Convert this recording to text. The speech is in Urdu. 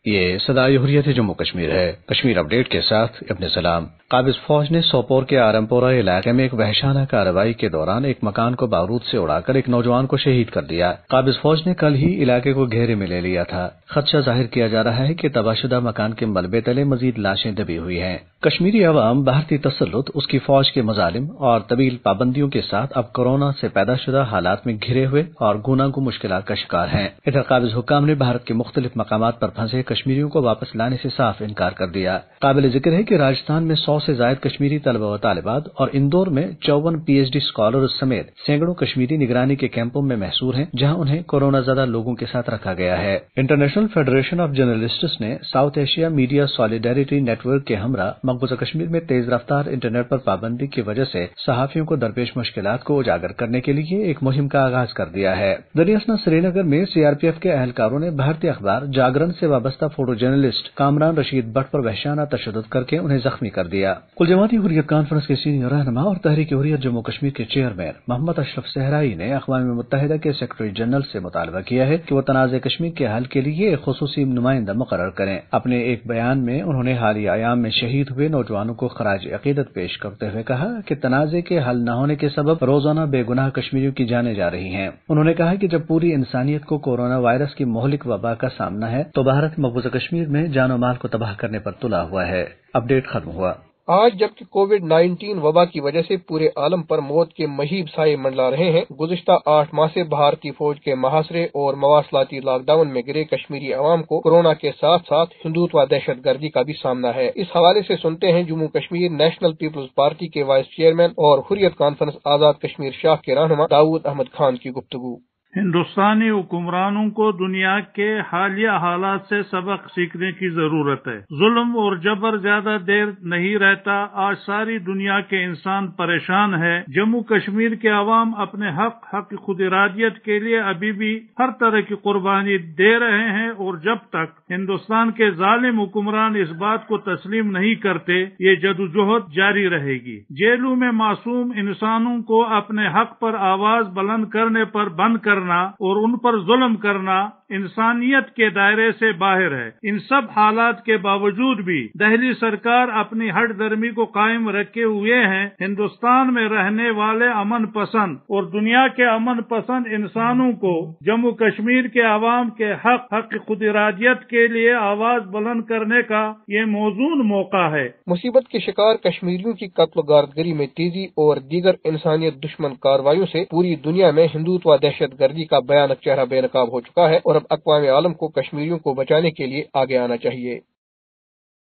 یہ صدائے حریت جموں کشمیر ہے۔ کشمیر اپ ڈیٹ کے ساتھ ابن سلام۔ قابض فوج نے سوپور کے آرمپورہ علاقے میں ایک وحشانہ کارروائی کے دوران ایک مکان کو بارود سے اڑا کر ایک نوجوان کو شہید کر دیا۔ قابض فوج نے کل ہی علاقے کو گھیرے میں لے لیا تھا۔ خدشہ ظاہر کیا جا رہا ہے کہ تباہ شدہ مکان کے ملبے تلے مزید لاشیں دبی ہوئی ہیں۔ کشمیری عوام بھارتی تسلط، اس کی فوج کے مظالم اور طویل پابندیوں کے ساتھ اب کورونا سے پیدا شدہ حالات میں گھرے ہوئے اور گوناگوں مشکلات کا شکار ہیں۔ ادھر قابض حکام نے بھارت کے مختلف مقامات پر پھنسے کشمیریوں کو واپس لانے سے صاف انکار کر دیا۔ قابل ذکر ہے کہ راجستھان میں 100 سے زائد کشمیری طلبہ و طالبات اور اندور میں 54 پی ایچ ڈی اسکالرز سمیت سینکڑوں کشمیری نگرانی کے کیمپوں میں محصور ہیں، جہاں انہیں کورونا زدہ لوگوں کے ساتھ رکھا گیا ہے۔ انٹرنیشنل فیڈریشن آف جرنلسٹس نے South Asia Media Solidarity Network کے ہمراہ مقبوضہ کشمیر میں تیز رفتار انٹرنیٹ پر پابندی کی وجہ سے صحافیوں کو درپیش مشکلات کو اجاگر کرنے کے لیے ایک مہم کا آغاز کر دیا ہے۔ دریاسنا سری نگر میں سی آر پی ایف کے اہلکاروں نے بھارتی اخبار جاگرن سے وابستہ فوٹو جرنلسٹ کامران رشید بٹ پر وحشیانہ تشدد کر کے انہیں زخمی کر دیا۔ کل جماعتی حریت کانفرنس کے سینئر رہنما اور تحریک حریت جموں کشمیر کے چیئرمین محمد اشرف صحرائی نے اقوام متحدہ کے سیکرٹری جنرل سے مطالبہ کیا ہے کہ وہ تنازع کشمیر کے حل کے لیے ایک خصوصی نمائندہ مقرر کریں۔ اپنے ایک بیان میں انہوں نے حالیہ ایام میں شہید ہوئے نوجوانوں کو خراج عقیدت پیش کرتے ہوئے کہا کہ تنازع کے حل نہ ہونے کے سبب روزانہ بے گناہ کشمیریوں کی جانیں جا رہی ہیں۔ انہوں نے کہا کہ جب پوری انسانیت کو کورونا وائرس کی مہلک وبا کا سامنا ہے تو بھارت مقبوضہ کشمیر میں جان و مال کو تباہ کرنے پر تلا ہوا ہے۔ اپ ڈیٹ ختم ہوا۔ آج جبکہ کووڈ-19 وبا کی وجہ سے پورے عالم پر موت کے مہیب سائے منڈلا رہے ہیں، گزشتہ 8 ماہ سے بھارتی فوج کے محاصرے اور مواصلاتی لاک ڈاؤن میں گرے کشمیری عوام کو کورونا کے ساتھ ساتھ ہندوتوا دہشت گردی کا بھی سامنا ہے۔ اس حوالے سے سنتے ہیں Jammu Kashmir National Peoples Party کے وائس چیئرمین اور حریت کانفرنس آزاد کشمیر شاخ کے رہنما داؤد احمد خان کی گفتگو۔ ہندوستانی حکمرانوں کو دنیا کے حالیہ حالات سے سبق سیکھنے کی ضرورت ہے۔ ظلم اور جبر زیادہ دیر نہیں رہتا۔ آج ساری دنیا کے انسان پریشان ہے۔ جموں کشمیر کے عوام اپنے حق خود ارادیت کے لیے ابھی بھی ہر طرح کی قربانی دے رہے ہیں، اور جب تک ہندوستان کے ظالم حکمران اس بات کو تسلیم نہیں کرتے، یہ جدوجہد جاری رہے گی۔ جیلوں میں معصوم انسانوں کو اپنے حق پر آواز بلند کرنے پر بند کرنا اور ان پر ظلم کرنا انسانیت کے دائرے سے باہر ہے۔ ان سب حالات کے باوجود بھی دہلی سرکار اپنی ہٹ درمی کو قائم رکھے ہوئے ہیں۔ ہندوستان میں رہنے والے امن پسند اور دنیا کے امن پسند انسانوں کو جموں کشمیر کے عوام کے حق خود ارادیت کے لیے آواز بلند کرنے کا یہ موزون موقع ہے۔ مصیبت کے شکار کشمیریوں کی قتل و غارتگری میں تیزی اور دیگر انسانیت دشمن کارروائیوں سے پوری دنیا میں ہندوتوا دہشت گردی کا بھیانک چہرہ بے نقاب ہو چکا ہے، اور اب اقوام عالم کو کشمیریوں کو بچانے کے لیے آگے آنا چاہیے۔